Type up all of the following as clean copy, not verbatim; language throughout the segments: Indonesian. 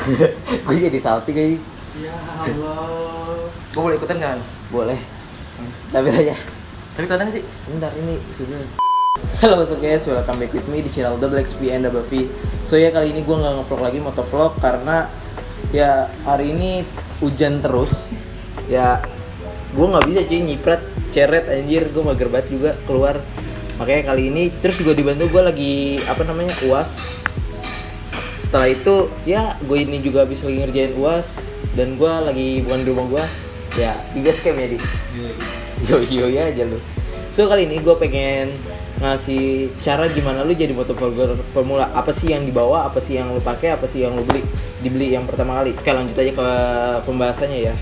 Gue jadi salty guys. Ya Allah. Gue boleh ikutan kan? Boleh. Tapi aja. Tapi kelihatan sih. Bentar ini sudah. Halo what's up guys, welcome back with me di channel Double XP and Double V. So ya kali ini gue nggak ngevlog lagi, motovlog karena ya hari ini hujan terus. Ya gue nggak bisa cuy nyiprat, ceret anjir, gue mager banget juga keluar. Makanya kali ini terus juga dibantu gue lagi UAS. Setelah itu ya gue ini juga habis lagi ngerjain UAS dan gue lagi bukan di rumah gue, ya di base camp ya di. Yo ya aja lu. So kali ini gue pengen ngasih cara gimana lu jadi motovlogger pemula. Apa sih yang dibawa, apa sih yang lu pakai, apa sih yang lu dibeli yang pertama kali. Oke, lanjut aja ke pembahasannya ya.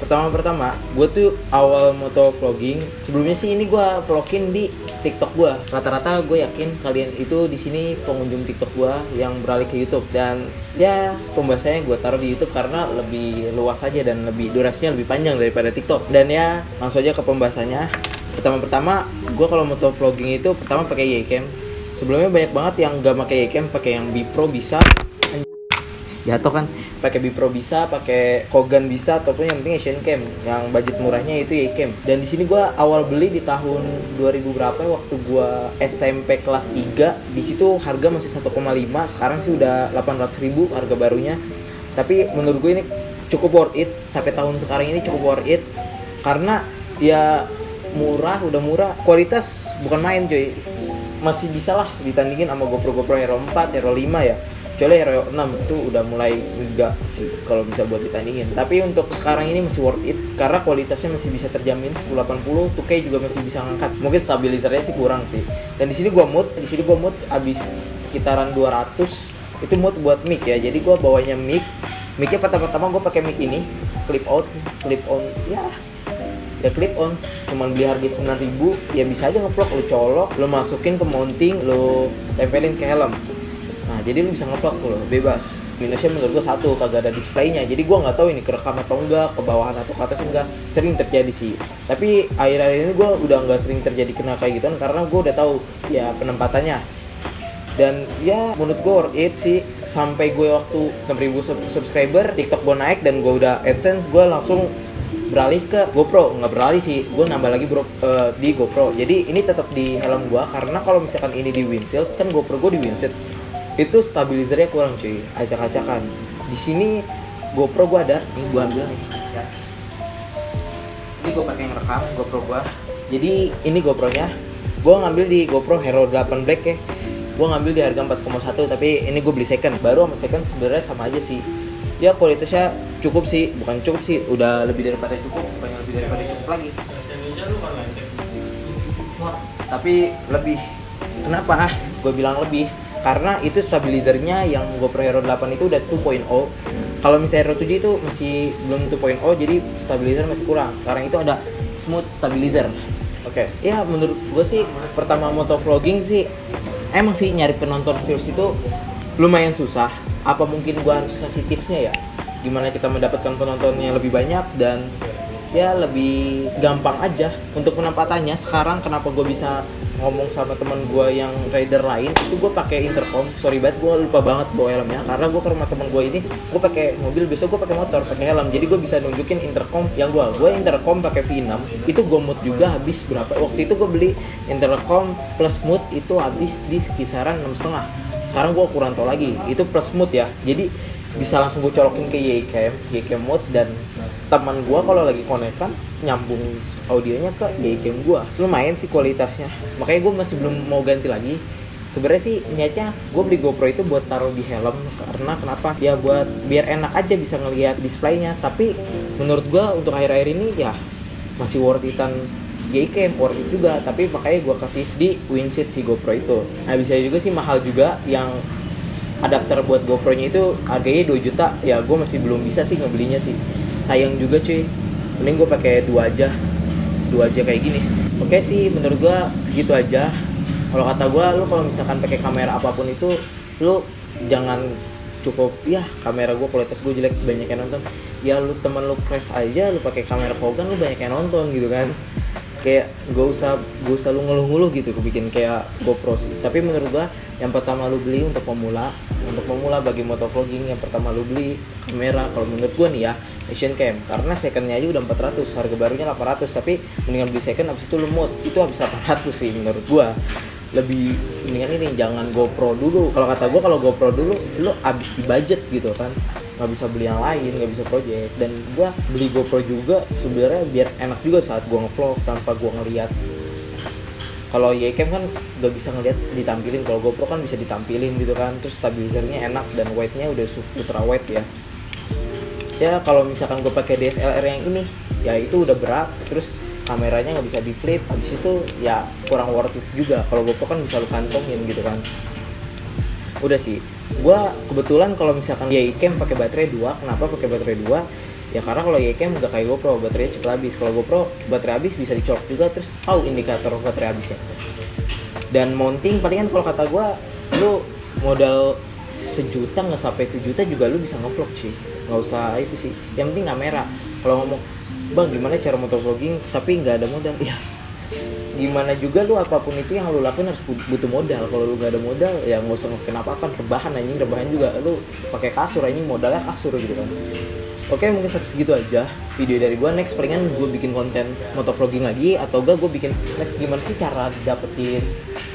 Pertama, gue tuh awal motovlogging, sebelumnya sih ini gue vlogin di TikTok gue. Rata-rata gue yakin kalian itu di sini pengunjung TikTok gue yang beralih ke YouTube, dan ya pembahasannya gue taruh di YouTube karena lebih luas aja dan lebih durasinya lebih panjang daripada TikTok. Dan ya langsung aja ke pembahasannya. Pertama, gue kalau motovlogging itu pertama pakai Ycam. Sebelumnya banyak banget yang gak pakai Ycam, pakai yang Bipro bisa. Jatuh kan, pakai Bipro bisa, pakai Kogan bisa, ataupun yang penting Asian Cam. Yang budget murahnya itu Ycam. Dan di sini gue awal beli di tahun 2000 berapa ya, waktu gue SMP kelas 3. Di situ harga masih 1,5, sekarang sih udah 800.000 harga barunya. Tapi menurut gue ini cukup worth it, sampai tahun sekarang ini cukup worth it. Karena ya udah murah, kualitas bukan main cuy. Masih bisa lah ditandingin sama GoPro Hero 4, Hero 5 ya. Kecuali Hero 6 itu udah mulai enggak sih kalau bisa buat ditandingin. Tapi untuk sekarang ini masih worth it karena kualitasnya masih bisa terjamin 1080, 2K juga masih bisa ngangkat. Mungkin stabilizernya sih kurang sih. Dan di sini gua mood habis sekitaran 200. Itu mood buat mic ya. Jadi gua bawanya mic-nya pertama gua pakai mic ini, clip on ya clip on, cuman beli harga 9.000, ya bisa aja ngevlog, lu colok, lu masukin ke mounting, lu tempelin ke helm. Nah, jadi lu bisa ngevlog lu bebas. Minusnya menurut gua satu, kagak ada displaynya. Jadi gua nggak tahu ini kerekam atau enggak, ke bawahan atau ke atas enggak. Sering terjadi sih. Tapi akhir-akhir ini gua udah nggak sering terjadi kena kayak gituan karena gua udah tahu ya penempatannya. Dan ya menurut gue worth it sih. Sampai gue waktu 6.000 subscriber, TikTok gue naik dan gue udah AdSense, gue langsung beralih ke GoPro. Nggak beralih sih, gue nambah lagi di GoPro. Jadi ini tetap di helm gue karena kalau misalkan ini di windshield, kan GoPro gue di windshield itu stabilizernya kurang cuy, acak-acakan. Di sini GoPro gue ada, ini gue ambil nih. Ini gue pakai yang rekam GoPro gue. Jadi ini GoPro-nya, gue ngambil di GoPro Hero 8 Black ya. Gue ngambil di harga 4,1, tapi ini gue beli second. Baru sama second sebenarnya sama aja sih. Ya kualitasnya cukup sih, bukan cukup sih, udah lebih daripada cukup, bukan lebih daripada cukup lagi. Tapi lebih. Kenapa? Gue bilang lebih karena itu stabilizernya yang GoPro Hero 8 itu udah 2.0. Kalau misalnya Hero 7 itu masih belum 2.0, jadi stabilizer masih kurang. Sekarang itu ada smooth stabilizer. Oke. Ya menurut gue sih pertama motovlogging sih emang sih nyari penonton views itu lumayan susah. Apa mungkin gue harus kasih tipsnya ya? Gimana kita mendapatkan penontonnya lebih banyak dan ya lebih gampang aja untuk penempatannya. Sekarang kenapa gue bisa ngomong sama teman gue yang rider lain itu gue pakai intercom. Sorry banget, gue lupa banget bawa helmnya karena gue ke rumah teman gue ini gue pakai mobil, besok gue pakai motor pakai helm. Jadi gue bisa nunjukin intercom yang gue intercom pakai V6 itu gue mood juga habis berapa waktu itu. Gue beli intercom plus mood itu habis di kisaran 6,5. Sekarang gue kurang tahu lagi itu plus mood ya. Jadi bisa langsung gue colokin ke Ycam mode, dan teman gue kalau lagi konekan nyambung audionya ke Ycam gue. Lumayan sih kualitasnya, makanya gue masih belum mau ganti lagi. Sebenarnya sih niatnya gue beli GoPro itu buat taruh di helm karena kenapa ya, buat biar enak aja bisa ngelihat displaynya. Tapi menurut gue untuk akhir-akhir ini ya masih worth it-an Ycam, worth it juga. Tapi makanya gue kasih di windshield si GoPro itu. Nah bisa juga sih mahal juga, yang adapter buat GoPro-nya itu harganya 2 juta. Ya gue masih belum bisa sih ngebelinya sih. Sayang juga cuy. Mending gue pakai dua aja kayak gini. Oke sih menurut gue segitu aja. Kalau kata gue, lu kalau misalkan pakai kamera apapun itu, lu jangan cukup ya kamera gue kualitas gue jelek banyak yang nonton. Ya lu temen lu crash aja, lu pakai kamera Kogan lu banyak yang nonton gitu kan. kayak gak usah lu ngeluh-ngeluh gitu bikin kayak GoPro sih. Tapi menurut gua yang pertama lu beli untuk pemula bagi motovlogging, yang pertama lu beli kamera. Kalau menurut gua nih ya, action cam, karena secondnya aja udah 400, harga barunya 800, tapi mendingan beli second abis itu lu mod, itu habis 800 sih menurut gua. Lebih mendingan ini, jangan GoPro dulu. Kalau kata gua, kalau GoPro dulu lu abis di budget gitu kan, nggak bisa beli yang lain, nggak bisa project. Dan gua beli GoPro juga sebenarnya biar enak juga saat gua ngevlog tanpa gua ngeliat. Kalau Ycam kan nggak bisa ngeliat ditampilin, kalau GoPro kan bisa ditampilin gitu kan. Terus stabilizernya enak dan weight-nya udah ultra weight ya. Ya kalau misalkan gue pakai DSLR yang ini, ya itu udah berat. Terus kameranya nggak bisa di flip, habis itu ya kurang worth it juga. Kalau GoPro kan bisa lu kantongin gitu kan. Udah sih, gue kebetulan kalau misalkan Ycam pakai baterai 2. Kenapa pakai baterai 2? Ya karena kalau Ycam nggak kayak GoPro, baterainya cepet habis. Kalau GoPro baterai habis bisa dicolok juga, terus tahu indikator baterai habisnya. Dan mounting palingan kalau kata gue, lu modal 1 juta, nggak sampai 1 juta juga lu bisa ngevlog sih. Nggak usah itu sih, yang penting kamera. Kalau ngomong bang gimana cara motovlogging tapi nggak ada modal, ya gimana juga lu, apapun itu yang lu lakuin harus butuh modal. Kalau lu nggak ada modal ya nggak usah ngelakuin apa-apa. Rebahan juga lu pakai kasur anjing, modalnya kasur gitu kan. Oke, mungkin sampai segitu aja video dari gue. Next palingan gue bikin konten motovlogging lagi, atau gue bikin next gimana sih cara dapetin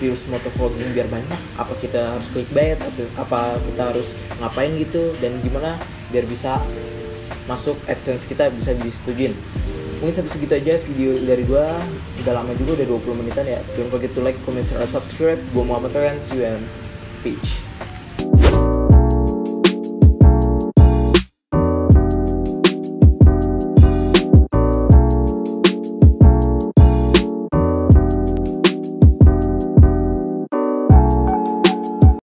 views motovlogging biar banyak. Apa kita harus clickbait, atau apa kita harus ngapain gitu, dan gimana biar bisa masuk AdSense kita bisa disetujuin. Mungkin sampai segitu aja video dari gue. Udah lama juga, udah 20 menitan ya. Don't forget to like, comment, share, and subscribe. Gue Muhammad Ryan, see you and peace.